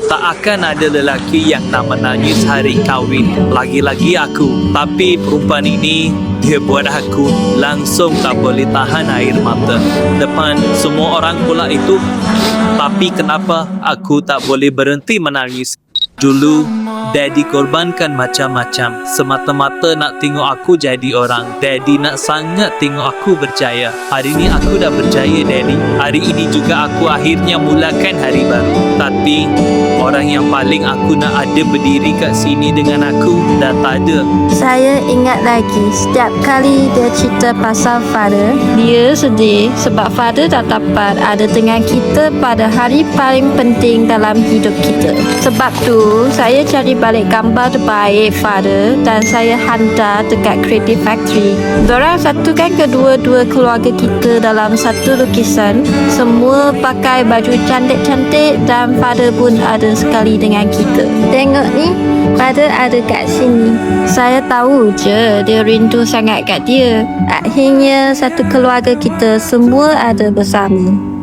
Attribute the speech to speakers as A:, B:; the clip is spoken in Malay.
A: Tak akan ada lelaki yang nak menangis hari kahwin, lagi-lagi aku. Tapi perempuan ini, dia buat aku langsung tak boleh tahan air mata depan semua orang pula itu. Tapi kenapa aku tak boleh berhenti menangis? Dulu, Daddy korbankan macam-macam semata-mata nak tengok aku jadi orang. Daddy nak sangat tengok aku berjaya. Hari ini aku dah berjaya, Daddy. Hari ini juga aku akhirnya mulakan hari baru. Tapi, orang yang paling aku nak ada berdiri kat sini dengan aku dah tak ada.
B: Saya ingat lagi setiap kali dia cerita pasal Father, dia sedih sebab Father tak dapat ada dengan kita pada hari paling penting dalam hidup kita. Sebab tu, saya cari balik gambar terbaik Father dan saya hantar dekat Creative Factory. Dorang satukan kedua-dua keluarga kita dalam satu lukisan. Semua pakai baju cantik-cantik dan Father pun ada sekali dengan kita. Tengok ni, Father ada kat sini. Saya tahu je dia rindu sangat kat dia. Akhirnya satu keluarga kita semua ada bersama.